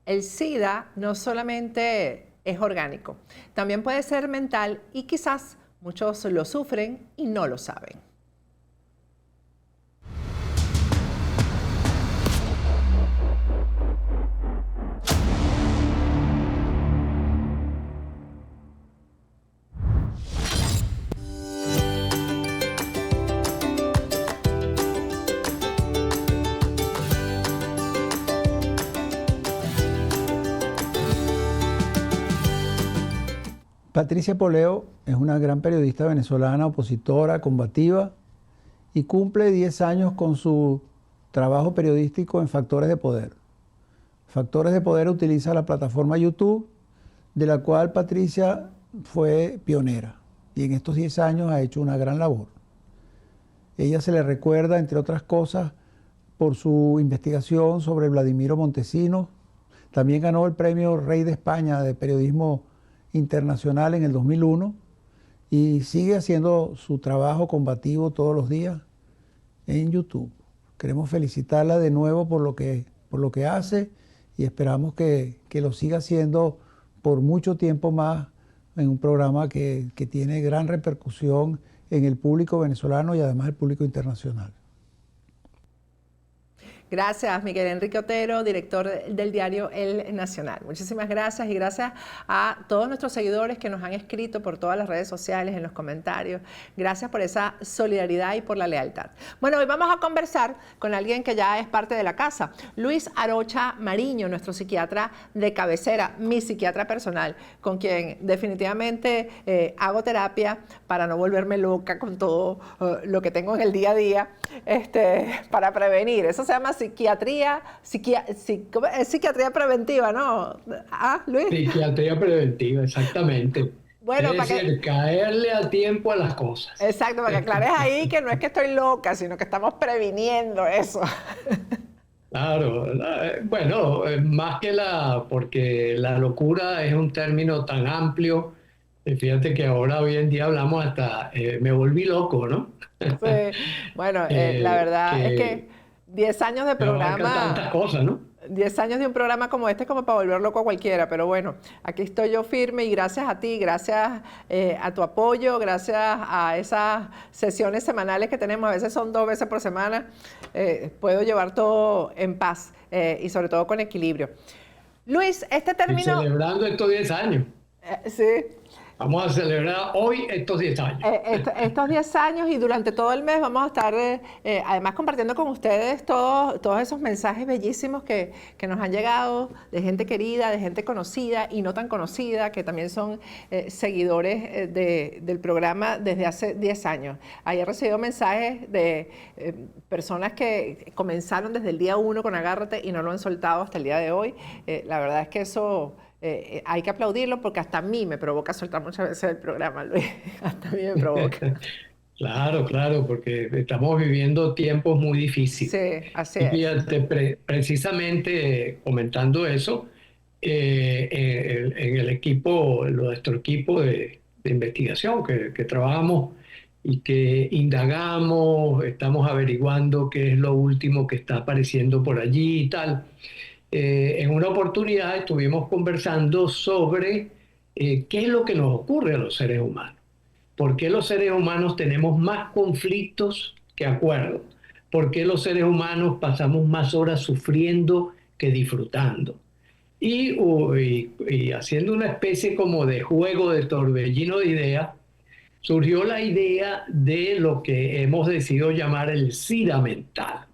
el SIDA no solamente es orgánico, también puede ser mental y quizás muchos lo sufren y no lo saben. Patricia Poleo es una gran periodista venezolana, opositora, combativa, y cumple 10 años con su trabajo periodístico en Factores de Poder. Factores de Poder utiliza la plataforma YouTube, de la cual Patricia fue pionera, y en estos 10 años ha hecho una gran labor. Ella se le recuerda, entre otras cosas, por su investigación sobre Vladimiro Montesinos. También ganó el premio Rey de España de Periodismo Internacional en el 2001 y sigue haciendo su trabajo combativo todos los días en YouTube. Queremos felicitarla de nuevo por lo que hace y esperamos que lo siga haciendo por mucho tiempo más en un programa que tiene gran repercusión en el público venezolano y además el público internacional. Gracias, Miguel Enrique Otero, director del diario El Nacional. Muchísimas gracias y gracias a todos nuestros seguidores que nos han escrito por todas las redes sociales, en los comentarios. Gracias por esa solidaridad y por la lealtad. Bueno, hoy vamos a conversar con alguien que ya es parte de la casa. Luis Arocha Mariño, nuestro psiquiatra de cabecera, mi psiquiatra personal, con quien definitivamente hago terapia para no volverme loca con todo lo que tengo en el día a día, para prevenir. Eso se llama psiquiatría preventiva, ¿no? Ah, Luis. Psiquiatría preventiva, exactamente. Bueno, es decir, caerle a tiempo a las cosas. Exacto, para que aclares ahí que no es que estoy loca, sino que estamos previniendo eso. Claro, bueno, más que porque la locura es un término tan amplio. Fíjate que ahora hoy en día hablamos hasta me volví loco, ¿no? Sí, bueno, la verdad es que 10 años de programa, tantas cosas, ¿no? 10 años de un programa como este es como para volver loco a cualquiera, pero bueno, aquí estoy yo firme y gracias a ti, gracias a tu apoyo, gracias a esas sesiones semanales que tenemos, a veces son 2 veces por semana, puedo llevar todo en paz y sobre todo con equilibrio. Luis, este término... Y celebrando estos 10 años. Sí. Vamos a celebrar hoy estos 10 años. Estos 10 años y durante todo el mes vamos a estar además compartiendo con ustedes todos esos mensajes bellísimos que nos han llegado de gente querida, de gente conocida y no tan conocida, que también son seguidores del programa desde hace 10 años. Ahí he recibido mensajes de personas que comenzaron desde el día 1 con Agárrate y no lo han soltado hasta el día de hoy. La verdad es que eso... hay que aplaudirlo porque hasta a mí me provoca soltar muchas veces el programa, Luis. Hasta a mí me provoca. Claro, porque estamos viviendo tiempos muy difíciles. Sí, así y fíjate, precisamente comentando eso, en el equipo, nuestro equipo de investigación que trabajamos y que indagamos, estamos averiguando qué es lo último que está apareciendo por allí y tal. En una oportunidad estuvimos conversando sobre qué es lo que nos ocurre a los seres humanos. ¿Por qué los seres humanos tenemos más conflictos que acuerdos? ¿Por qué los seres humanos pasamos más horas sufriendo que disfrutando? Y haciendo una especie como de juego de torbellino de ideas, surgió la idea de lo que hemos decidido llamar el SIDA mental.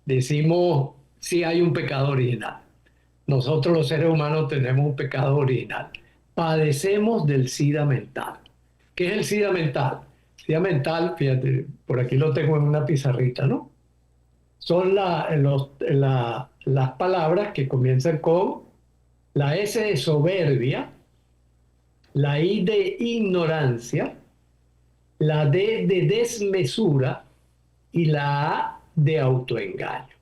Decimos, sí hay un pecado original. Nosotros los seres humanos tenemos un pecado original. Padecemos del SIDA mental. ¿Qué es el SIDA mental? SIDA mental, fíjate, por aquí lo tengo en una pizarrita, ¿no? Son las palabras que comienzan con la S de soberbia, la I de ignorancia, la D de desmesura y la A de autoengaño.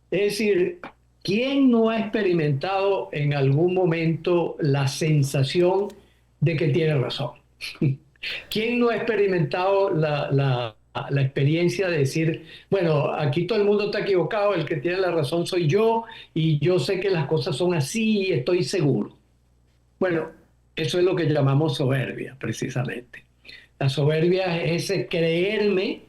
Es decir, ¿quién no ha experimentado en algún momento la sensación de que tiene razón? ¿Quién no ha experimentado la la experiencia de decir, bueno, aquí todo el mundo está equivocado, el que tiene la razón soy yo, y yo sé que las cosas son así y estoy seguro. Bueno, eso es lo que llamamos soberbia, precisamente. La soberbia es ese creerme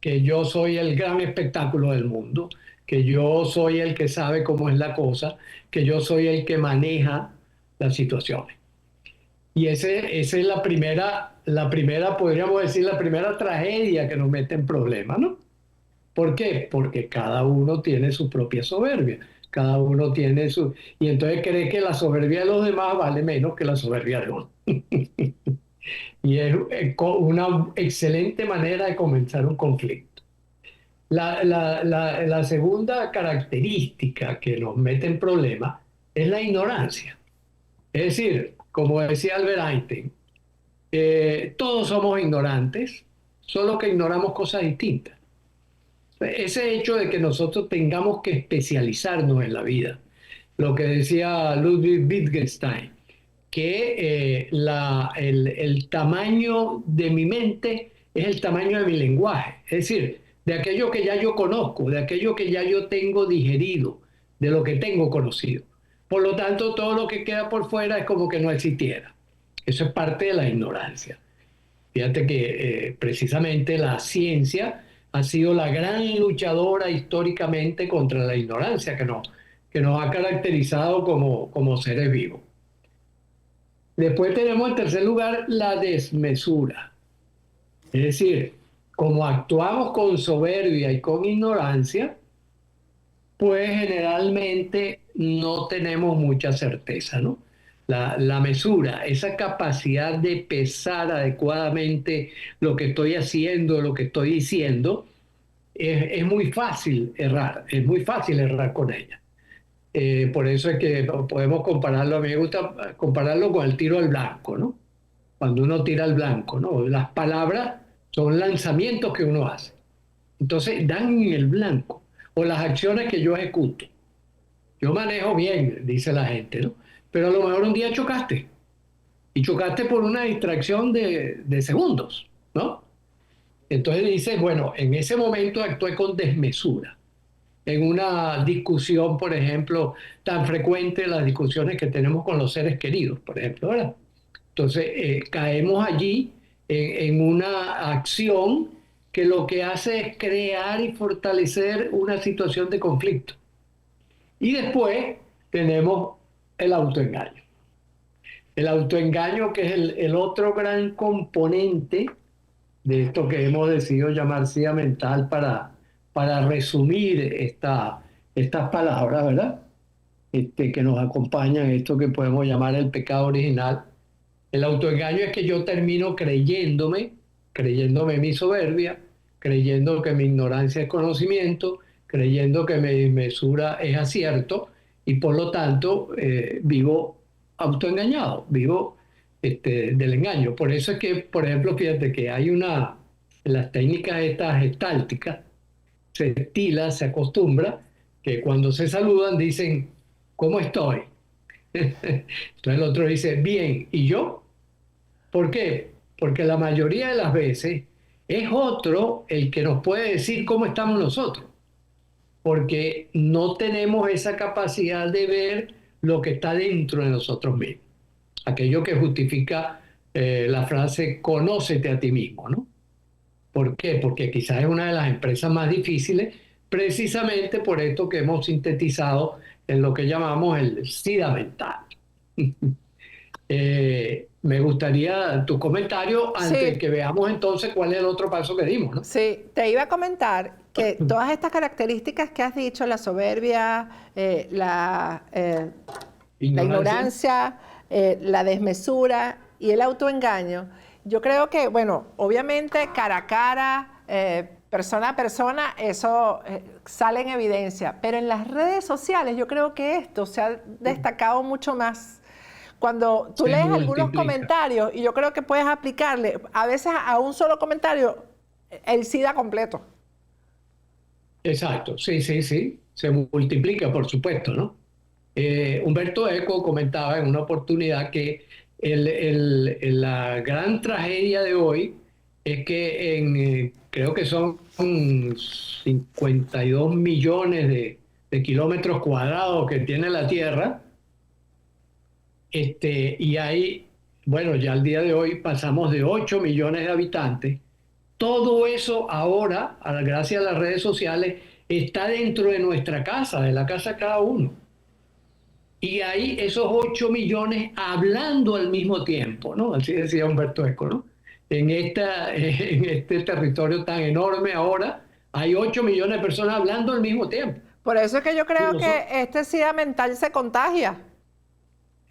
que yo soy el gran espectáculo del mundo, que yo soy el que sabe cómo es la cosa, que yo soy el que maneja las situaciones. Y esa es la primera, podríamos decir, la primera tragedia que nos mete en problemas, ¿no? ¿Por qué? Porque cada uno tiene su propia soberbia, cada uno tiene su... Y entonces cree que la soberbia de los demás vale menos que la soberbia de uno. Y es una excelente manera de comenzar un conflicto. La segunda característica que nos mete en problemas es la ignorancia. Es decir, como decía Albert Einstein, todos somos ignorantes, solo que ignoramos cosas distintas. Ese hecho de que nosotros tengamos que especializarnos en la vida, lo que decía Ludwig Wittgenstein, que el tamaño de mi mente es el tamaño de mi lenguaje, es decir, de aquello que ya yo conozco, de aquello que ya yo tengo digerido, de lo que tengo conocido. Por lo tanto, todo lo que queda por fuera es como que no existiera. Eso es parte de la ignorancia. Fíjate que precisamente la ciencia ha sido la gran luchadora históricamente contra la ignorancia que nos ha caracterizado como seres vivos. Después tenemos en tercer lugar la desmesura. Es decir, como actuamos con soberbia y con ignorancia, pues generalmente no tenemos mucha certeza, ¿no? La mesura, esa capacidad de pesar adecuadamente lo que estoy haciendo, lo que estoy diciendo, es muy fácil errar, es muy fácil errar con ella. Por eso es que podemos compararlo, a mí me gusta compararlo con el tiro al blanco, ¿no? Cuando uno tira al blanco, ¿no? Las palabras son lanzamientos que uno hace. Entonces dan en el blanco. O las acciones que yo ejecuto. Yo manejo bien, dice la gente, ¿no? Pero a lo mejor un día chocaste. Y chocaste por una distracción de segundos, ¿no? Entonces dices, bueno, en ese momento actué con desmesura. En una discusión, por ejemplo, tan frecuente, las discusiones que tenemos con los seres queridos, por ejemplo, ¿verdad? Entonces, caemos allí en una acción que lo que hace es crear y fortalecer una situación de conflicto. Y después tenemos el autoengaño. El autoengaño, que es el otro gran componente de esto que hemos decidido llamar SIDA mental para resumir estas palabras, ¿verdad? Que nos acompañan, esto que podemos llamar el pecado original. El autoengaño es que yo termino creyéndome mi soberbia, creyendo que mi ignorancia es conocimiento, creyendo que mi mesura es acierto, y por lo tanto vivo autoengañado, vivo del engaño. Por eso es que, por ejemplo, fíjate que en las técnicas estas gestálticas, se estila, se acostumbra, que cuando se saludan dicen, ¿cómo estoy? Entonces el otro dice, bien, ¿y yo? ¿Por qué? Porque la mayoría de las veces es otro el que nos puede decir cómo estamos nosotros, porque no tenemos esa capacidad de ver lo que está dentro de nosotros mismos. Aquello que justifica la frase, conócete a ti mismo, ¿no? ¿Por qué? Porque quizás es una de las empresas más difíciles, precisamente por esto que hemos sintetizado en lo que llamamos el SIDA mental. Me gustaría tu comentario antes de que veamos entonces cuál es el otro paso que dimos, ¿no? Sí, te iba a comentar que todas estas características que has dicho, la soberbia, la ignorancia, la desmesura y el autoengaño, yo creo que, bueno, obviamente cara a cara, persona a persona, eso sale en evidencia, pero en las redes sociales yo creo que esto se ha destacado mucho más. Cuando tú lees algunos comentarios, y yo creo que puedes aplicarle a veces a un solo comentario el SIDA completo. Exacto, sí, sí, sí, se multiplica, por supuesto, ¿no? Humberto Eco comentaba en una oportunidad que la gran tragedia de hoy es que creo que son 52 millones de kilómetros cuadrados que tiene la Tierra, y hay, bueno, ya al día de hoy pasamos de 8 millones de habitantes. Todo eso ahora, gracias a las redes sociales, está dentro de nuestra casa, de la casa de cada uno. Y hay esos 8 millones hablando al mismo tiempo, ¿no? Así decía Humberto Eco, ¿no? En este territorio tan enorme ahora, hay 8 millones de personas hablando al mismo tiempo. Por eso es que yo Y creo que este SIDA mental se contagia.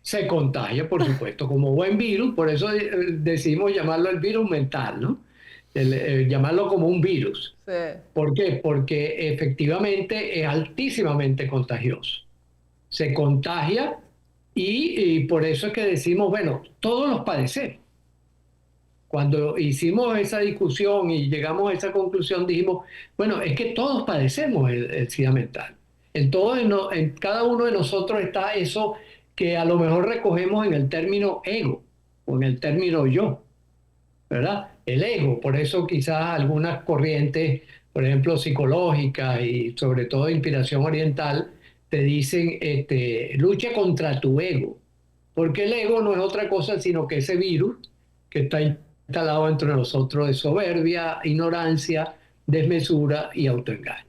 se contagia, por supuesto, como buen virus, por eso decimos llamarlo el virus mental, ¿no? Llamarlo como un virus. Sí. ¿Por qué? Porque efectivamente es altísimamente contagioso. Se contagia y por eso es que decimos, bueno, todos los padecemos. Cuando hicimos esa discusión y llegamos a esa conclusión, dijimos, bueno, es que todos padecemos el SIDA mental. En cada uno de nosotros está eso que a lo mejor recogemos en el término ego o en el término yo, ¿verdad? El ego, por eso quizás algunas corrientes, por ejemplo, psicológicas y sobre todo de inspiración oriental, te dicen, lucha contra tu ego, porque el ego no es otra cosa sino que ese virus que está instalado entre nosotros de soberbia, ignorancia, desmesura y autoengaño.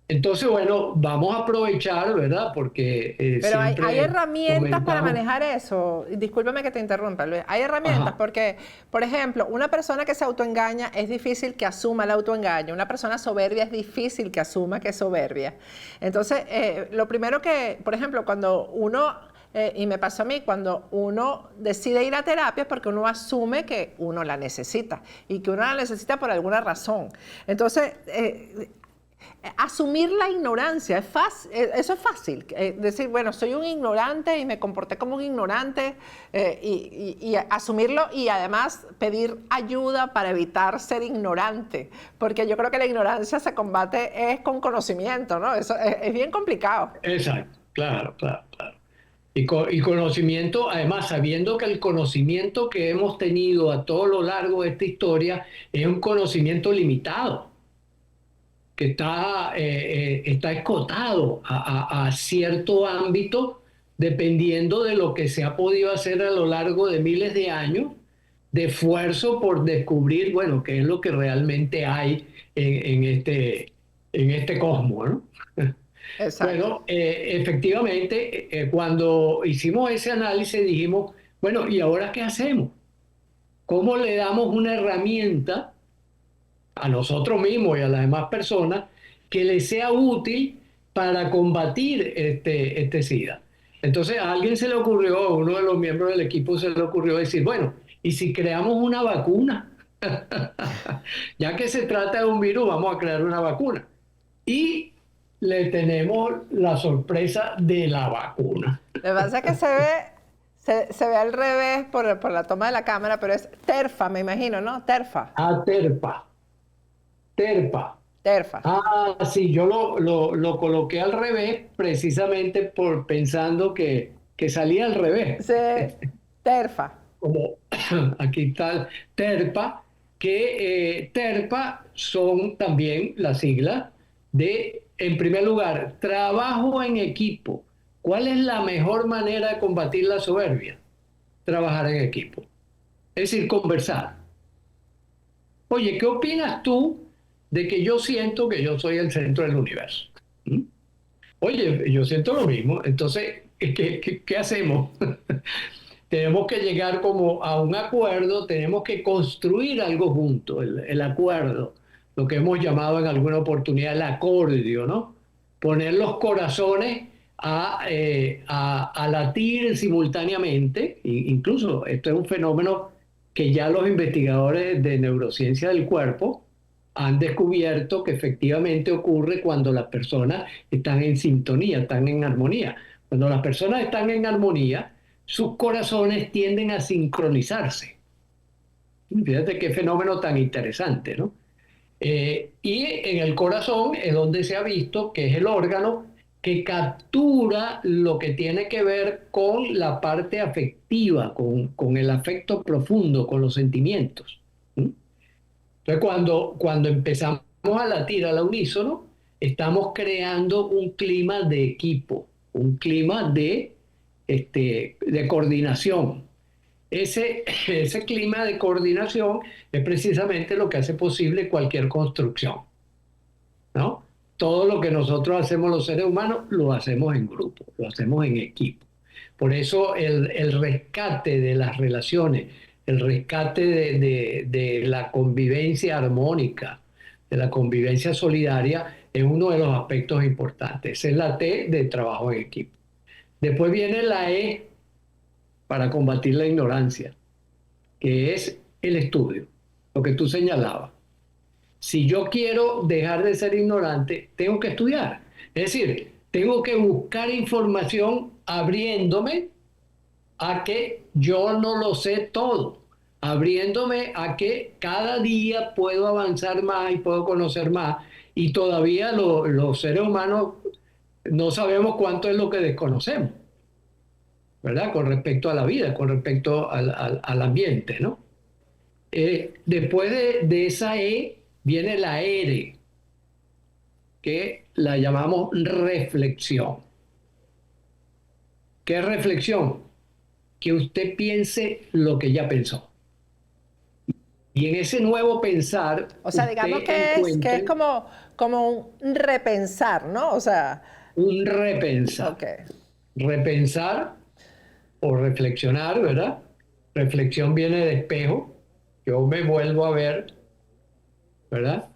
Entonces, bueno, vamos a aprovechar, ¿verdad? Porque Pero hay siempre herramientas para comentamos. manejar eso. Discúlpame que te interrumpa, Luis. Hay herramientas Ajá. porque, por ejemplo, una persona que se autoengaña es difícil que asuma el autoengaño. Una persona soberbia es difícil que asuma que es soberbia. Entonces, lo primero que, por ejemplo, cuando uno, y me pasó a mí, cuando uno decide ir a terapia es porque uno asume que uno la necesita y que uno la necesita por alguna razón. Entonces, asumir la ignorancia, es fácil, eso es fácil, decir, bueno, soy un ignorante y me comporté como un ignorante, y asumirlo y además pedir ayuda para evitar ser ignorante, porque yo creo que la ignorancia se combate es con conocimiento, ¿no? Eso es bien complicado. Exacto, claro, claro, claro. Y conocimiento, además, sabiendo que el conocimiento que hemos tenido a todo lo largo de esta historia es un conocimiento limitado, que está escotado a cierto ámbito, dependiendo de lo que se ha podido hacer a lo largo de miles de años de esfuerzo por descubrir, bueno, qué es lo que realmente hay en este cosmos, ¿no? Exacto. Bueno, efectivamente, cuando hicimos ese análisis dijimos, bueno, ¿y ahora qué hacemos? ¿Cómo le damos una herramienta a nosotros mismos y a las demás personas que les sea útil para combatir este SIDA? Entonces a alguien se le ocurrió, a uno de los miembros del equipo se le ocurrió decir, bueno, ¿y si creamos una vacuna? Ya que se trata de un virus, vamos a crear una vacuna. Y le tenemos la sorpresa de la vacuna. Lo que pasa es que se ve al revés por la toma de la cámara, pero es TERFA, me imagino, ¿no? TERFA. Terpa. Terpa. TERFA. Ah, sí, yo lo coloqué al revés precisamente pensando que salía al revés. Sí, TERFA. Como aquí está el TERPA, que TERPA son también las siglas de, en primer lugar, trabajo en equipo. ¿Cuál es la mejor manera de combatir la soberbia? Trabajar en equipo. Es decir, conversar. Oye, ¿qué opinas tú de que yo siento que yo soy el centro del universo? ¿Mm? Oye, yo siento lo mismo. Entonces, ¿qué hacemos? Tenemos que llegar como a un acuerdo, tenemos que construir algo juntos, el acuerdo, lo que hemos llamado en alguna oportunidad el acordio, ¿no? Poner los corazones a latir simultáneamente, incluso esto es un fenómeno que ya los investigadores de neurociencia del cuerpo han descubierto que efectivamente ocurre cuando las personas están en sintonía, están en armonía. Cuando las personas están en armonía, sus corazones tienden a sincronizarse. Fíjate qué fenómeno tan interesante, ¿no? Y en el corazón es donde se ha visto que es el órgano que captura lo que tiene que ver con la parte afectiva, con el afecto profundo, con los sentimientos. ¿Mm? Entonces, cuando empezamos a latir al unísono, estamos creando un clima de equipo, un clima de coordinación. Ese clima de coordinación es precisamente lo que hace posible cualquier construcción, ¿no? Todo lo que nosotros hacemos los seres humanos lo hacemos en grupo, lo hacemos en equipo. Por eso el rescate de las relaciones, el rescate de la convivencia armónica, de la convivencia solidaria, es uno de los aspectos importantes. Esa es la T de trabajo en equipo. Después viene la E para combatir la ignorancia, que es el estudio, lo que tú señalabas. Si yo quiero dejar de ser ignorante, tengo que estudiar. Es decir, tengo que buscar información abriéndome a que yo no lo sé todo, abriéndome a que cada día puedo avanzar más y puedo conocer más. Y todavía los seres humanos no sabemos cuánto es lo que desconocemos, ¿verdad? Con respecto a la vida, con respecto al ambiente, ¿no? Después de esa E viene la R, que la llamamos reflexión. ¿Qué es reflexión? Que usted piense lo que ya pensó. Y en ese nuevo pensar, O sea, digamos que es como un repensar, ¿no? O sea, un repensar. ok. Repensar o reflexionar, ¿verdad? Reflexión viene de espejo. Yo me vuelvo a ver, ¿verdad?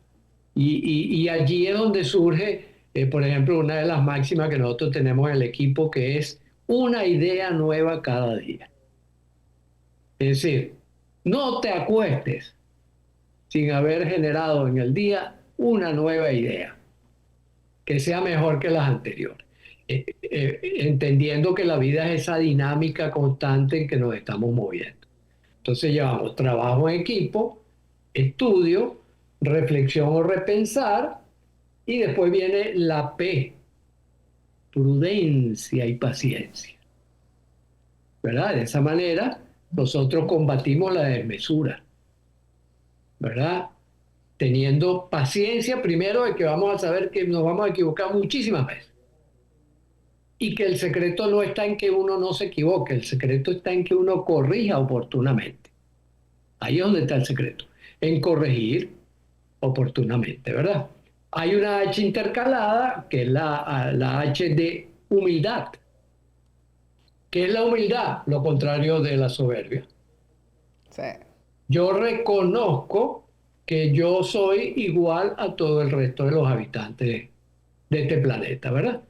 Y allí es donde surge, por ejemplo, una de las máximas que nosotros tenemos en el equipo, que es una idea nueva cada día. Es decir, no te acuestes sin haber generado en el día una nueva idea que sea mejor que las anteriores. Entendiendo que la vida es esa dinámica constante en que nos estamos moviendo. Entonces llevamos trabajo en equipo, estudio, reflexión o repensar, y después viene la P, prudencia y paciencia. ¿Verdad? De esa manera nosotros combatimos la desmesura, ¿verdad? Teniendo paciencia primero de que vamos a saber que nos vamos a equivocar muchísimas veces. Y que el secreto no está en que uno no se equivoque, el secreto está en que uno corrija oportunamente. Ahí es donde está el secreto, en corregir oportunamente, ¿verdad? Hay una H intercalada, que es la H de humildad. ¿Qué es la humildad? Lo contrario de la soberbia. Sí. Yo reconozco que yo soy igual a todo el resto de los habitantes de este planeta, ¿verdad?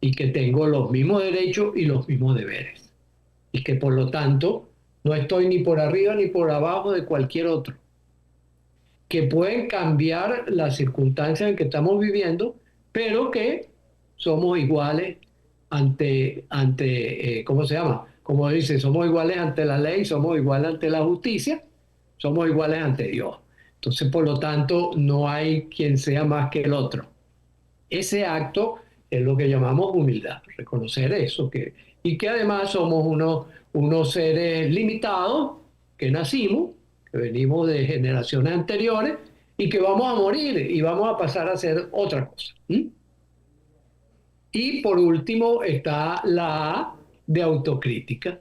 Y que tengo los mismos derechos y los mismos deberes. Y que por lo tanto no estoy ni por arriba ni por abajo de cualquier otro. Que pueden cambiar las circunstancias en que estamos viviendo, pero que somos iguales ante ¿cómo se llama? Como dice, somos iguales ante la ley, somos iguales ante la justicia, somos iguales ante Dios. Entonces, por lo tanto, no hay quien sea más que el otro. Ese acto es lo que llamamos humildad, reconocer eso, y que además somos unos seres limitados, que nacimos, que venimos de generaciones anteriores, y que vamos a morir y vamos a pasar a hacer otra cosa. Y por último está la A de autocrítica,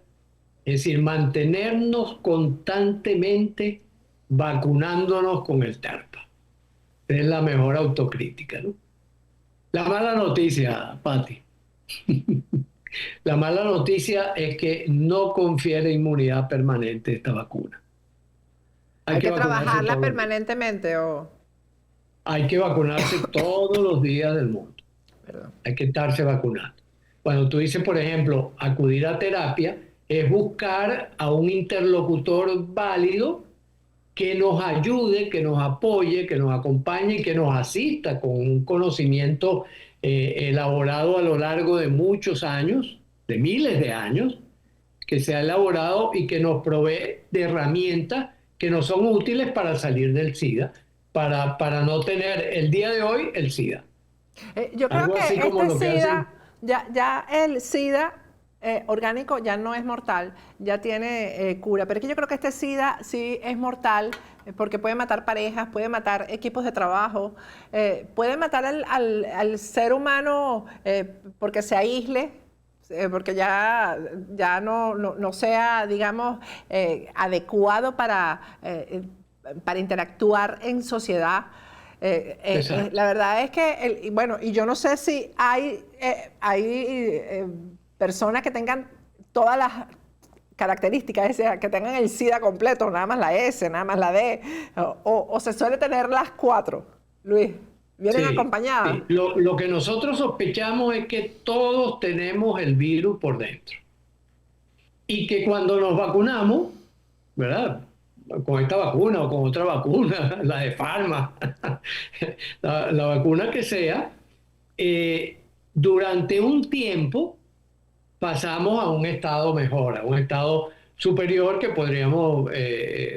es decir, mantenernos constantemente vacunándonos con el TERPA. Es la mejor autocrítica, ¿no? La mala noticia, Patti. La mala noticia es que no confiere inmunidad permanente esta vacuna. Hay que trabajarla todos permanentemente o... Hay que vacunarse todos los días del mundo. Perdón. Hay que estarse vacunando. Cuando tú dices, por ejemplo, acudir a terapia, es buscar a un interlocutor válido que nos ayude, que nos apoye, que nos acompañe y que nos asista con un conocimiento elaborado a lo largo de muchos años, de miles de años, que se ha elaborado y que nos provee de herramientas que nos son útiles para salir del SIDA, para no tener el día de hoy el SIDA. Yo creo Algo que así como este lo que SIDA, hacen. ya el SIDA orgánico ya no es mortal, ya tiene cura. Pero es que yo creo que este SIDA sí es mortal porque puede matar parejas, puede matar equipos de trabajo, puede matar al ser humano porque se aísle, porque ya no sea, digamos, adecuado para interactuar en sociedad. Exacto. La verdad es que, bueno, y yo no sé si hay personas que tengan todas las características, es decir, que tengan el SIDA completo, nada más la S, nada más la D, o se suele tener las 4, Luis, vienen Sí, acompañadas. sí. Lo que nosotros sospechamos es que todos tenemos el virus por dentro y que cuando nos vacunamos, ¿verdad? Con esta vacuna o con otra vacuna, la de Pharma, la vacuna que sea, durante un tiempo pasamos a un estado mejor, a un estado superior que podríamos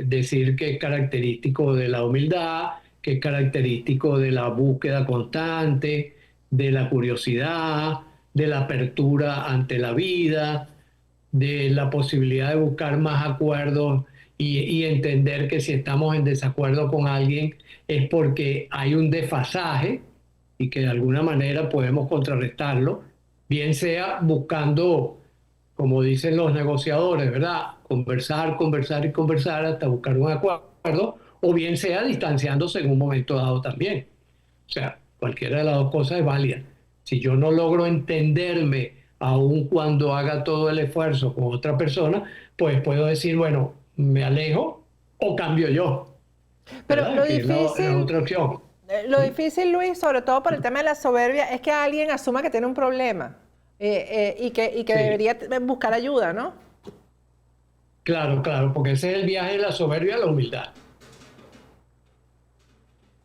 decir que es característico de la humildad, que es característico de la búsqueda constante, de la curiosidad, de la apertura ante la vida, de la posibilidad de buscar más acuerdos y entender que si estamos en desacuerdo con alguien es porque hay un desfasaje y que de alguna manera podemos contrarrestarlo, bien sea buscando, como dicen los negociadores, ¿verdad? Conversar, conversar y conversar hasta buscar un acuerdo, o bien sea distanciándose en un momento dado también. O sea, cualquiera de las dos cosas es válida. Si yo no logro entenderme, aun cuando haga todo el esfuerzo con otra persona, pues puedo decir, bueno, me alejo o cambio yo, Pero ¿verdad? Que es la otra opción. lo difícil, Luis, sobre todo por el tema de la soberbia, es que alguien asuma que tiene un problema y que Sí, debería buscar ayuda, ¿no? claro, claro, porque ese es el viaje de la soberbia a la humildad,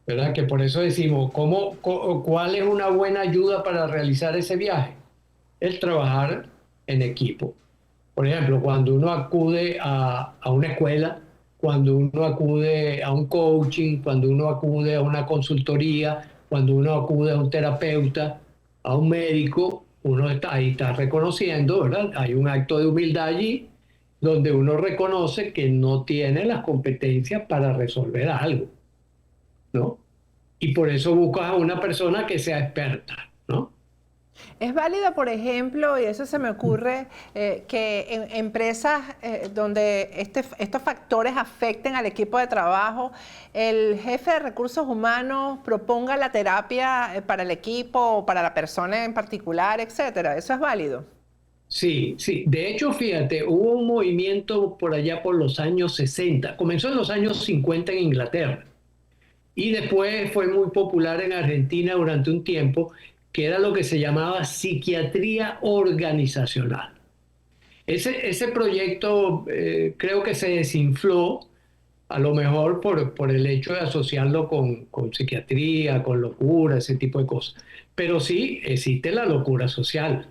¿verdad? Que por eso decimos, ¿cuál es una buena ayuda para realizar ese viaje? El trabajar en equipo. Por ejemplo, cuando uno acude a una escuela, cuando uno acude a un coaching, cuando uno acude a una consultoría, cuando uno acude a un terapeuta, a un médico, uno está ahí, está reconociendo, ¿verdad? Hay un acto de humildad allí donde uno reconoce que no tiene las competencias para resolver algo, ¿no? Y por eso buscas a una persona que sea experta, ¿no? Es válido, por ejemplo, y eso se me ocurre, que en empresas donde estos factores afecten al equipo de trabajo, el jefe de recursos humanos proponga la terapia para el equipo o para la persona en particular, etcétera. Eso es válido. Sí, sí. De hecho, fíjate, hubo un movimiento por allá por los años 60. Comenzó en los años 50 en Inglaterra y después fue muy popular en Argentina durante un tiempo, que era lo que se llamaba psiquiatría organizacional. Ese proyecto creo que se desinfló, a lo mejor por el hecho de asociarlo con psiquiatría, con locura, ese tipo de cosas. Pero sí existe la locura social.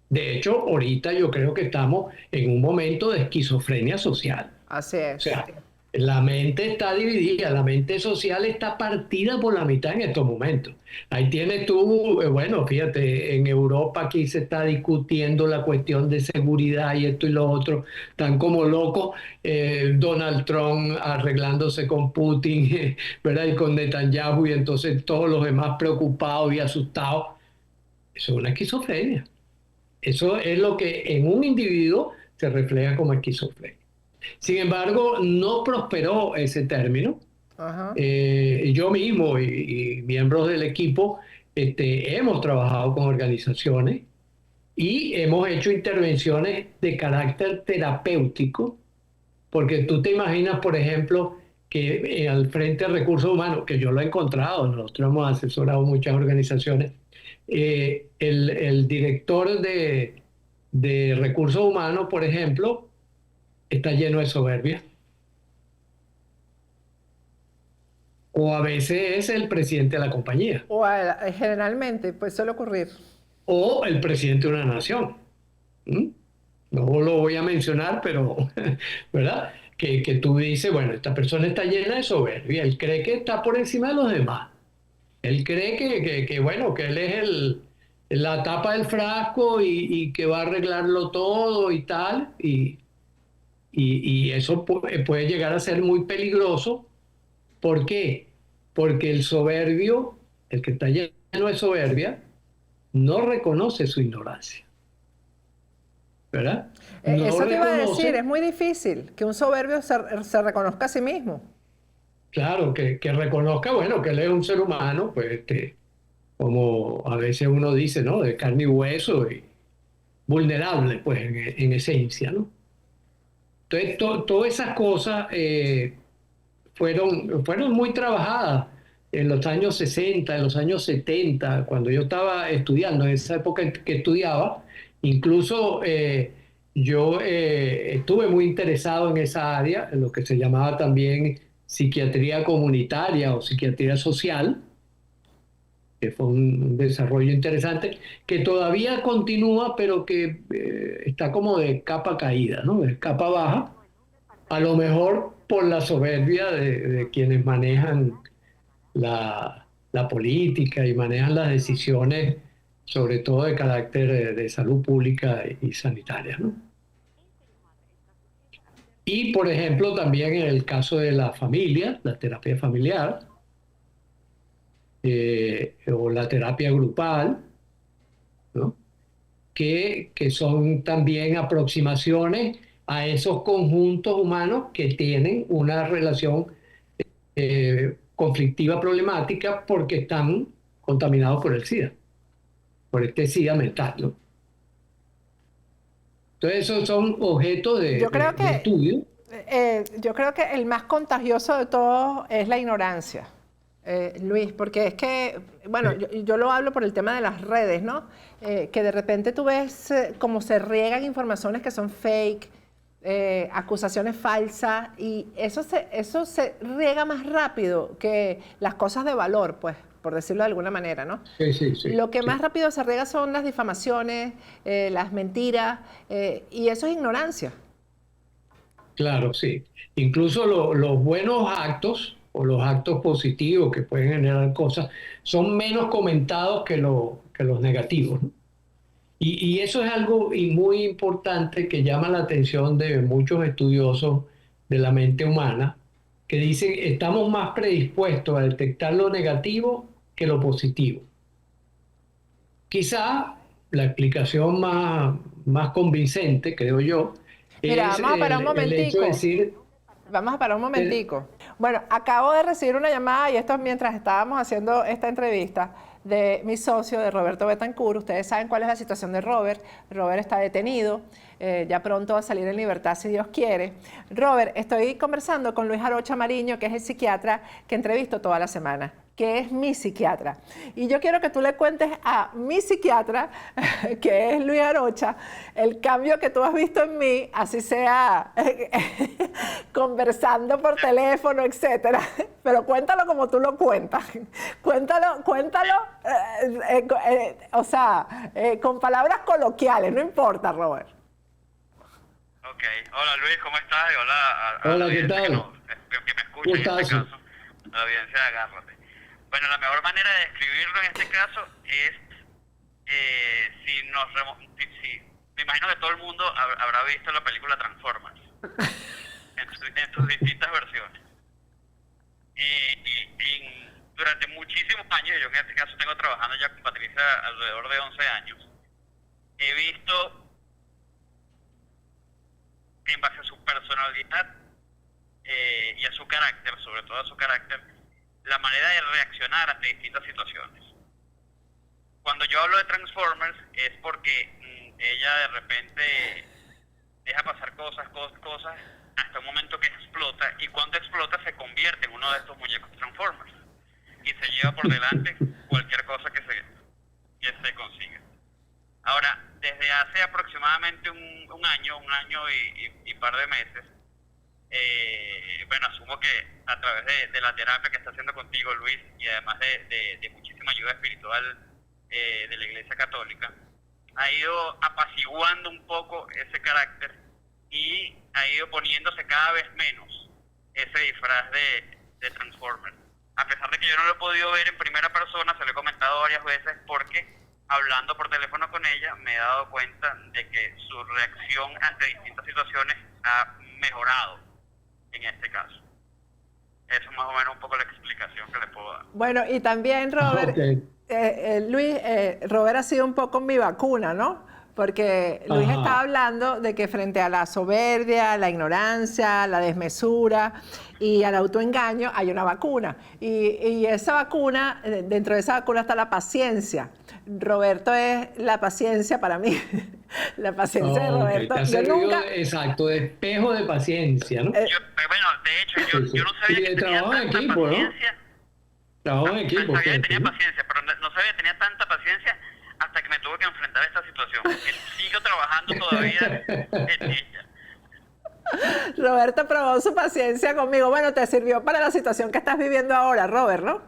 De hecho, ahorita yo creo que estamos en un momento de esquizofrenia social. Así O es. sea, la mente está dividida, la mente social está partida por la mitad en estos momentos. Ahí tienes tú, bueno, fíjate, en Europa aquí se está discutiendo la cuestión de seguridad y esto y lo otro, están como locos, Donald Trump arreglándose con Putin, ¿verdad? Y con Netanyahu y entonces todos los demás preocupados y asustados. Eso es una esquizofrenia. Eso es lo que en un individuo se refleja como esquizofrenia. Sin embargo, no prosperó ese término. Ajá. Yo mismo y miembros del equipo hemos trabajado con organizaciones y hemos hecho intervenciones de carácter terapéutico, porque tú te imaginas, por ejemplo, que al frente de recursos humanos, que yo lo he encontrado, nosotros hemos asesorado muchas organizaciones, el director de recursos humanos, por ejemplo, está lleno de soberbia. O a veces es el presidente de la compañía Generalmente, pues suele ocurrir. o el presidente de una nación. ¿Mm? No lo voy a mencionar, pero, ¿verdad? Que tú dices, bueno, esta persona está llena de soberbia, él cree que está por encima de los demás. Él cree bueno, que él es la tapa del frasco y que va a arreglarlo todo y tal, y eso puede llegar a ser muy peligroso. ¿Por qué? Porque el soberbio, el que está lleno de soberbia, no reconoce su ignorancia, ¿verdad? No Eso te iba a decir, reconoce, es muy difícil que un soberbio se reconozca a sí mismo. claro, que reconozca, bueno, que él es un ser humano, pues, como a veces uno dice, ¿no? De carne y hueso y vulnerable, pues, en esencia, ¿no? Entonces, todas esas cosas fueron muy trabajadas en los años 60, en los años 70, cuando yo estaba estudiando, en esa época en que estudiaba, incluso yo estuve muy interesado en esa área, en lo que se llamaba también psiquiatría comunitaria o psiquiatría social, que fue un desarrollo interesante, que todavía continúa, pero que está como de capa caída, ¿no? De capa baja, a lo mejor por la soberbia de quienes manejan la política y manejan las decisiones, sobre todo de carácter de salud pública y sanitaria, ¿no? Y, por ejemplo, también en el caso de la familia, la terapia familiar o la terapia grupal, ¿no? Que son también aproximaciones a esos conjuntos humanos que tienen una relación conflictiva problemática porque están contaminados por el SIDA, por este SIDA mental, ¿no? Entonces esos son objetos Yo creo de que, estudio. yo creo que el más contagioso de todos es la ignorancia, Luis, porque es que, bueno, yo lo hablo por el tema de las redes, ¿no? Que de repente tú ves cómo se riegan informaciones que son fake, acusaciones falsas, y eso se riega más rápido que las cosas de valor, pues, por decirlo de alguna manera, ¿no? Sí, sí, sí, Lo que más sí. rápido se riega son las difamaciones, las mentiras, y eso es ignorancia. Claro, sí. Incluso los buenos actos o los actos positivos que pueden generar cosas son menos comentados que los negativos, ¿no? Y eso es algo muy importante que llama la atención de muchos estudiosos de la mente humana, que dicen estamos más predispuestos a detectar lo negativo que lo positivo. Quizá la explicación más convincente, creo yo, Mira, es vamos a parar un el hecho de momentico. decir, Vamos a parar un eh, momentico. Bueno, acabo de recibir una llamada, y esto es mientras estábamos haciendo esta entrevista, de mi socio, de Roberto Betancourt. Ustedes saben cuál es la situación de Robert. Robert está detenido, ya pronto va a salir en libertad si Dios quiere. Robert, estoy conversando con Luis Arocha Mariño, que es el psiquiatra que entrevisto toda la semana, que es mi psiquiatra. Y yo quiero que tú le cuentes a mi psiquiatra, que es Luis Arocha, el cambio que tú has visto en mí, así sea conversando por teléfono, etcétera. Pero cuéntalo como tú lo cuentas. Cuéntalo, o sea, con palabras coloquiales, no importa, Robert. Ok, hola Luis, ¿cómo estás? Y hola a la hola, ¿qué audiencia tal? que me escucha en este Gustazo. caso, a la audiencia de Agárrate. Bueno, la mejor manera de describirlo en este caso es si me imagino que todo el mundo habrá visto la película Transformers en sus distintas versiones. Durante muchísimos años, yo en este caso tengo trabajando ya con Patricia alrededor de 11 años, he visto en base a su personalidad y a su carácter, sobre todo a su carácter, la manera de reaccionar ante distintas situaciones. Cuando yo hablo de Transformers es porque ella de repente deja pasar cosas hasta un momento que explota, y cuando explota se convierte en uno de estos muñecos Transformers y se lleva por delante cualquier cosa que se consiga. Ahora, desde hace aproximadamente un año y par de meses, bueno, asumo que a través de la terapia que está haciendo contigo, Luis, y además de muchísima ayuda espiritual de la Iglesia Católica, ha ido apaciguando un poco ese carácter y ha ido poniéndose cada vez menos ese disfraz de Transformer. A pesar de que yo no lo he podido ver en primera persona, se lo he comentado varias veces porque hablando por teléfono con ella, me he dado cuenta de que su reacción ante distintas situaciones ha mejorado en este caso. Eso es más o menos un poco la explicación que le puedo dar. Bueno, y también, Robert, Ok. Luis, Robert ha sido un poco mi vacuna, ¿no? Porque Luis Ajá. estaba hablando de que frente a la soberbia, la ignorancia, la desmesura y al autoengaño hay una vacuna. Y esa vacuna, dentro de esa vacuna está la paciencia. Roberto es la paciencia para mí. La paciencia de Ok, Roberto. te ha Yo servido nunca... exacto, de espejo de paciencia, ¿no? Bueno, de hecho, Sí, sí. yo no sabía Y que de tenía trabajo en tanta equipo, ¿no? paciencia. Trabajo en equipo. Sabía que fíjate, tenía ¿no? paciencia, pero no sabía que tenía tanta paciencia hasta que me tuve que enfrentar a esta situación. Él sigue trabajando todavía en ella. Roberto probó su paciencia conmigo. Bueno, te sirvió para la situación que estás viviendo ahora, Robert, ¿no?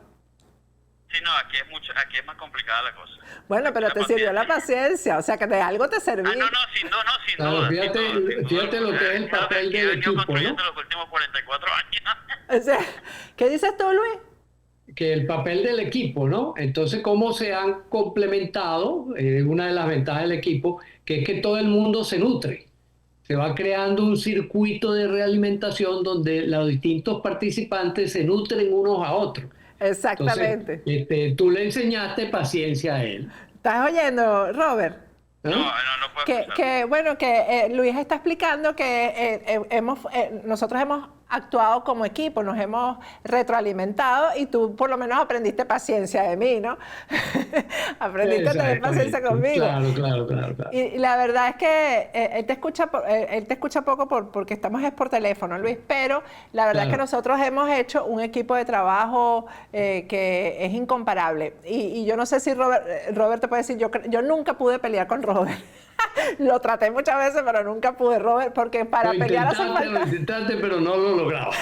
Sí, no, aquí es más complicada la cosa. Bueno, Aquí pero la te sirvió la paciencia, o sea que de algo te serví. Ah, sin Claro, duda. fíjate lo que es el papel que he del venido equipo, construyendo ¿no? los últimos 44 años. O sea, ¿qué dices tú, Luis? Que el papel del equipo, ¿no? Entonces, cómo se han complementado, una de las ventajas del equipo, que es que todo el mundo se nutre. Se va creando un circuito de realimentación donde los distintos participantes se nutren unos a otros. Entonces, Exactamente. tú le enseñaste paciencia a él, ¿Estás oyendo, Robert? ¿no? No puedo Que, escuchar. bueno, que Luis está explicando que nosotros hemos actuado como equipo, nos hemos retroalimentado y tú por lo menos aprendiste paciencia de mí, ¿no? Aprendiste a tener paciencia Exactamente. conmigo. Claro. Y la verdad es que él te escucha poco porque estamos es por teléfono, Luis, pero la verdad es que Claro. nosotros hemos hecho un equipo de trabajo que es incomparable. Y yo no sé si Robert te puede decir, yo nunca pude pelear con Robert. Lo traté muchas veces, pero nunca pude, Robert, porque para Lo pelear hacen intentaste, falta... lo intentaste, pero no lo lograba.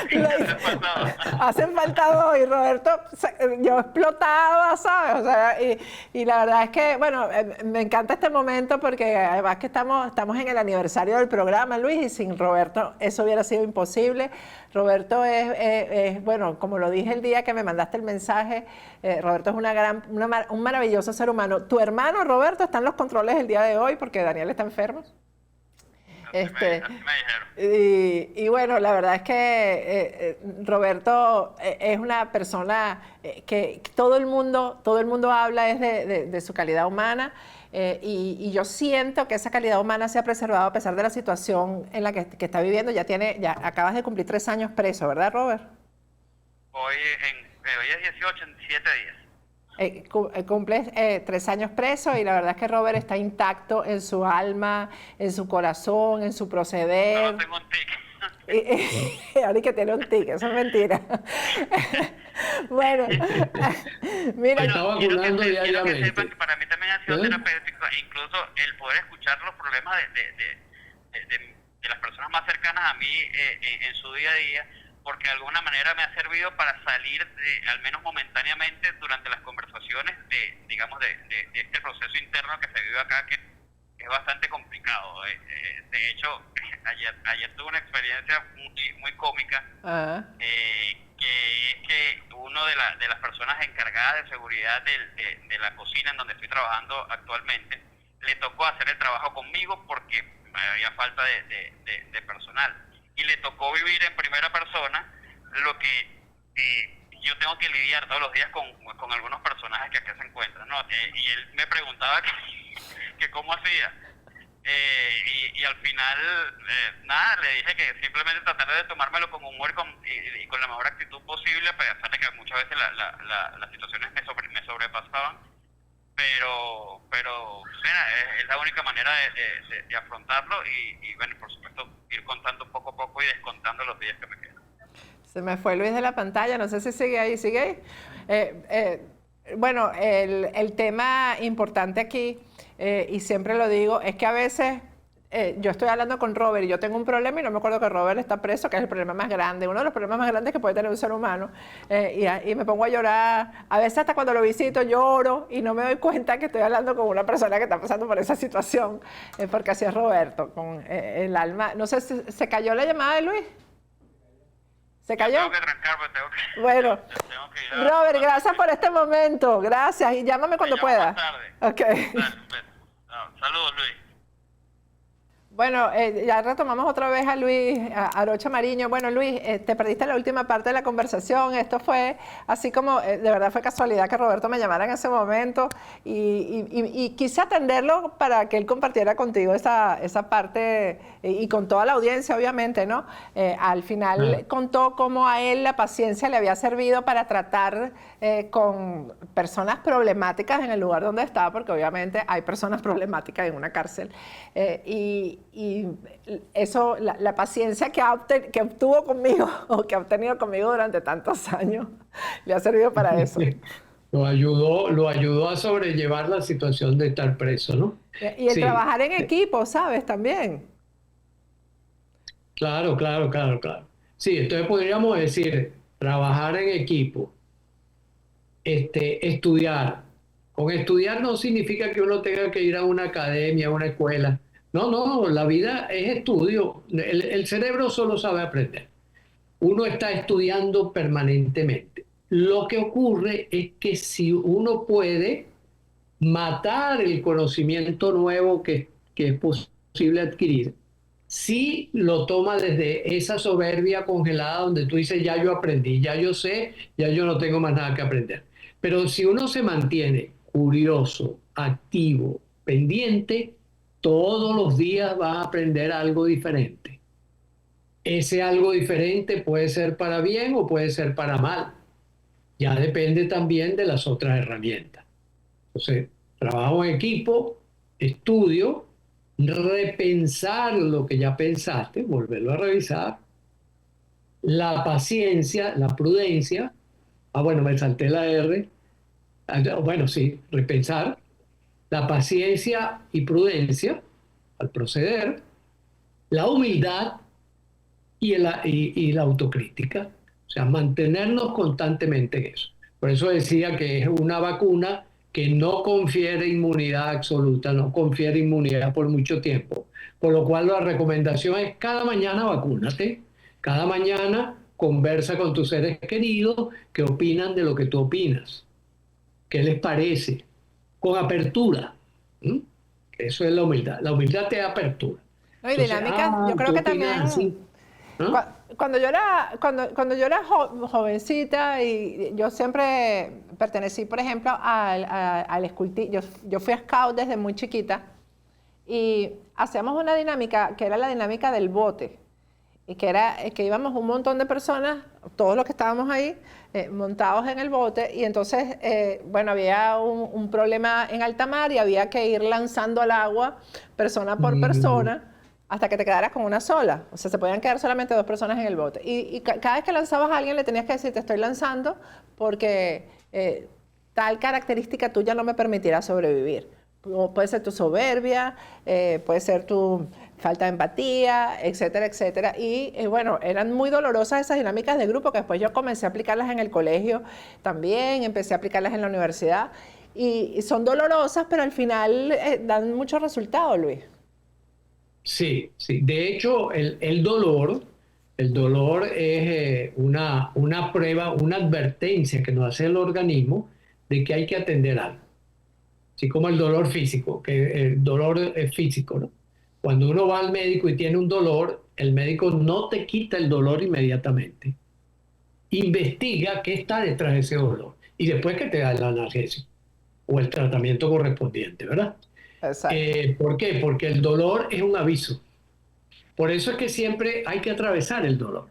Hacen falta dos y Roberto, yo explotaba, ¿sabes? O sea, y la verdad es que, bueno, me encanta este momento porque además que estamos en el aniversario del programa, Luis, y sin Roberto eso hubiera sido imposible. Roberto es bueno, como lo dije el día que me mandaste el mensaje, Roberto es un maravilloso ser humano. Tu hermano Roberto está en los controles el día de hoy porque Daniel está enfermo. Así me dijeron. Y bueno, la verdad es que Roberto es una persona que todo el mundo habla es de su calidad humana y yo siento que esa calidad humana se ha preservado a pesar de la situación en la que está viviendo. Ya acabas de cumplir 3 años preso, ¿verdad, Robert? Hoy es 18 en 7 días. Cumples 3 años preso y la verdad es que Robert está intacto en su alma, en su corazón, en su proceder. No tengo un tic. Ahora que tiene un tic, eso es mentira. Bueno, mira, Está vacunando quiero que diariamente. sepan que para mí también ha sido terapéutico, incluso el poder escuchar los problemas de las personas más cercanas a mí en su día a día, porque de alguna manera me ha servido para salir, al menos momentáneamente, durante las conversaciones de este proceso interno que se vive acá, que es bastante complicado. De hecho, ayer tuve una experiencia muy cómica, que es que uno de las personas encargadas de seguridad de la cocina en donde estoy trabajando actualmente, le tocó hacer el trabajo conmigo porque había falta de personal. Y le tocó vivir en primera persona lo que yo tengo que lidiar todos los días con algunos personajes que acá se encuentran, ¿no? Y él me preguntaba que cómo hacía. Y al final, nada, le dije que simplemente tratar de tomármelo con humor y con la mejor actitud posible, a pesar de que muchas veces las situaciones me sobrepasaban. Pero mira, es la única manera de afrontarlo y bueno, por supuesto, ir contando poco a poco y descontando los días que me quedan. Se me fue Luis de la pantalla, no sé si sigue ahí. Bueno, el tema importante aquí, y siempre lo digo, es que a veces yo estoy hablando con Robert y yo tengo un problema y no me acuerdo que Robert está preso, que es el problema más grande, uno de los problemas más grandes que puede tener un ser humano, y me pongo a llorar. A veces hasta cuando lo visito lloro y no me doy cuenta que estoy hablando con una persona que está pasando por esa situación, porque así es Roberto, con el alma. No sé si se cayó la llamada de Luis. ¿Se cayó? Tengo que trancar, pues tengo que, Bueno, tengo que ir a... Robert, gracias por este momento. Gracias y llámame cuando Te llamo pueda. más tarde. Ok. Dale, pues. No, saludos, Luis. Bueno, ya retomamos otra vez a Luis Arocha Mariño. Bueno, Luis, te perdiste la última parte de la conversación. Esto fue así como, de verdad fue casualidad que Roberto me llamara en ese momento y quise atenderlo para que él compartiera contigo esa parte y con toda la audiencia, obviamente, ¿no? Al final contó cómo a él la paciencia le había servido para tratar con personas problemáticas en el lugar donde estaba, porque obviamente hay personas problemáticas en una cárcel. Y eso, la paciencia que obtuvo conmigo o que ha obtenido conmigo durante tantos años, le ha servido para eso. Lo ayudó a sobrellevar la situación de estar preso, ¿no? Y el trabajar en equipo, ¿sabes? También. Claro. Sí, entonces podríamos decir, trabajar en equipo, estudiar. Con estudiar no significa que uno tenga que ir a una academia, a una escuela. No, la vida es estudio. El cerebro solo sabe aprender. Uno está estudiando permanentemente. Lo que ocurre es que si uno puede matar el conocimiento nuevo que es posible adquirir, si lo toma desde esa soberbia congelada donde tú dices, ya yo aprendí, ya yo sé, ya yo no tengo más nada que aprender. Pero si uno se mantiene curioso, activo, pendiente, todos los días va a aprender algo diferente. Ese algo diferente puede ser para bien o puede ser para mal. Ya depende también de las otras herramientas. Entonces, trabajo en equipo, estudio, repensar lo que ya pensaste, volverlo a revisar, la paciencia, la prudencia, bueno, me salté la R, bueno, sí, repensar, la paciencia y prudencia al proceder, la humildad y la autocrítica, o sea, mantenernos constantemente en eso. Por eso decía que es una vacuna que no confiere inmunidad absoluta, no confiere inmunidad por mucho tiempo. Por lo cual la recomendación es cada mañana vacúnate, cada mañana conversa con tus seres queridos que opinan de lo que tú opinas, qué les parece, con apertura. Eso es la humildad. La humildad te da apertura. No, y dinámicas, yo creo que también... Así, ¿no? Cuando yo era jovencita y yo siempre pertenecí, por ejemplo, al escultismo. Yo fui scout desde muy chiquita y hacíamos una dinámica que era la dinámica del bote. Y que íbamos un montón de personas, todos los que estábamos ahí, montados en el bote, y entonces, bueno, había un problema en alta mar y había que ir lanzando al agua persona por persona hasta que te quedaras con una sola. O sea, se podían quedar solamente 2 personas en el bote. Y cada vez que lanzabas a alguien le tenías que decir, te estoy lanzando porque tal característica tuya no me permitirá sobrevivir. Puede ser tu soberbia, puede ser tu falta de empatía, etcétera, etcétera. Y bueno, eran muy dolorosas esas dinámicas de grupo que después yo comencé a aplicarlas en el colegio también, empecé a aplicarlas en la universidad. Y son dolorosas, pero al final dan muchos resultados, Luis. Sí. De hecho, el dolor es una prueba, una advertencia que nos hace el organismo de que hay que atender algo. Así como el dolor físico, que el dolor es físico, ¿no? Cuando uno va al médico y tiene un dolor, el médico no te quita el dolor inmediatamente. Investiga qué está detrás de ese dolor y después que te da el analgésico o el tratamiento correspondiente, ¿verdad? Exacto. ¿Por qué? Porque el dolor es un aviso. Por eso es que siempre hay que atravesar el dolor.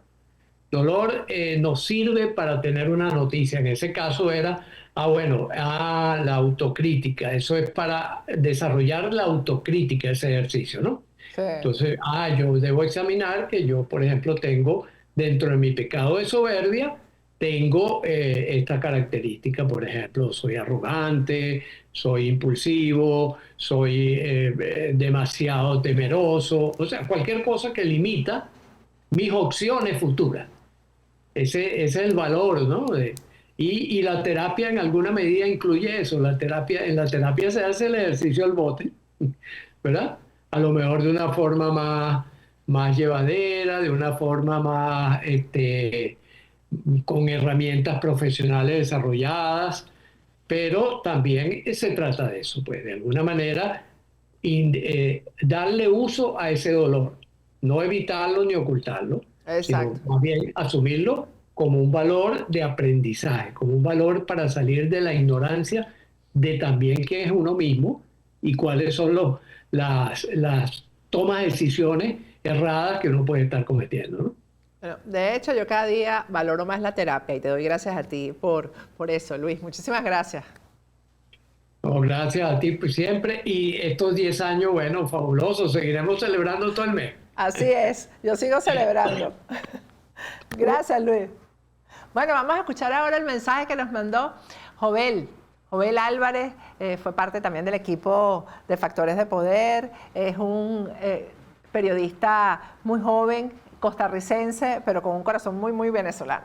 Dolor nos sirve para tener una noticia. En ese caso era, la autocrítica. Eso es para desarrollar la autocrítica, ese ejercicio, ¿no? Sí. Entonces, yo debo examinar que yo, por ejemplo, tengo dentro de mi pecado de soberbia, tengo esta característica, por ejemplo, soy arrogante, soy impulsivo, soy demasiado temeroso, o sea, cualquier cosa que limita mis opciones futuras. Ese es el valor, ¿no? Y la terapia en alguna medida incluye eso. En la terapia se hace el ejercicio al bote, ¿verdad? A lo mejor de una forma más llevadera, de una forma más con herramientas profesionales desarrolladas, pero también se trata de eso, pues de alguna manera darle uso a ese dolor, no evitarlo ni ocultarlo, Exacto. sino más bien asumirlo como un valor de aprendizaje, como un valor para salir de la ignorancia de también quién es uno mismo y cuáles son las tomas de decisiones erradas que uno puede estar cometiendo, ¿no? Bueno, de hecho, yo cada día valoro más la terapia y te doy gracias a ti por eso, Luis. Muchísimas gracias. No, gracias a ti pues, siempre. Y estos 10 años, bueno, fabulosos. Seguiremos celebrando todo el mes. Así es, yo sigo celebrando. Gracias, Luis. Bueno, vamos a escuchar ahora el mensaje que nos mandó Jovel. Jovel Álvarez fue parte también del equipo de Factores de Poder. Es un periodista muy joven, costarricense, pero con un corazón muy, muy venezolano.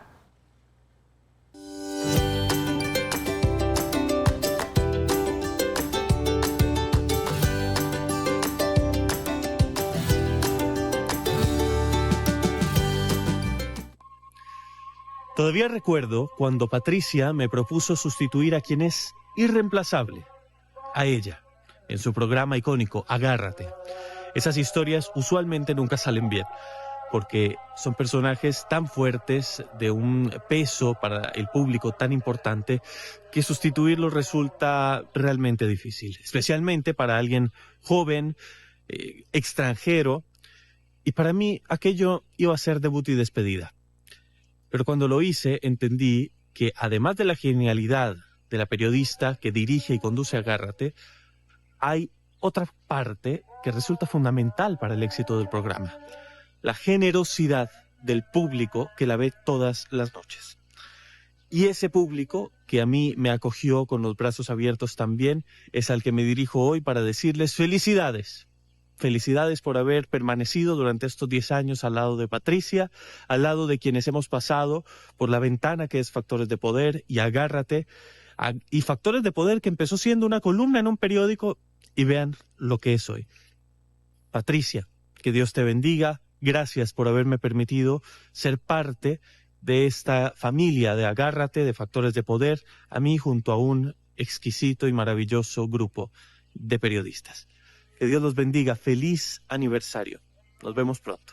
Todavía recuerdo cuando Patricia me propuso sustituir a quien es irreemplazable, a ella, en su programa icónico Agárrate. Esas historias usualmente nunca salen bien, porque son personajes tan fuertes, de un peso para el público tan importante, que sustituirlos resulta realmente difícil, especialmente para alguien joven, extranjero, y para mí aquello iba a ser debut y despedida. Pero cuando lo hice, entendí que además de la genialidad de la periodista que dirige y conduce Agárrate, hay otra parte que resulta fundamental para el éxito del programa: la generosidad del público que la ve todas las noches. Y ese público que a mí me acogió con los brazos abiertos también es al que me dirijo hoy para decirles felicidades. Felicidades por haber permanecido durante estos 10 años al lado de Patricia, al lado de quienes hemos pasado por la ventana que es Factores de Poder y Agárrate, y Factores de Poder que empezó siendo una columna en un periódico y vean lo que es hoy. Patricia, que Dios te bendiga, gracias por haberme permitido ser parte de esta familia de Agárrate, de Factores de Poder, a mí junto a un exquisito y maravilloso grupo de periodistas. Que Dios los bendiga. Feliz aniversario. Nos vemos pronto.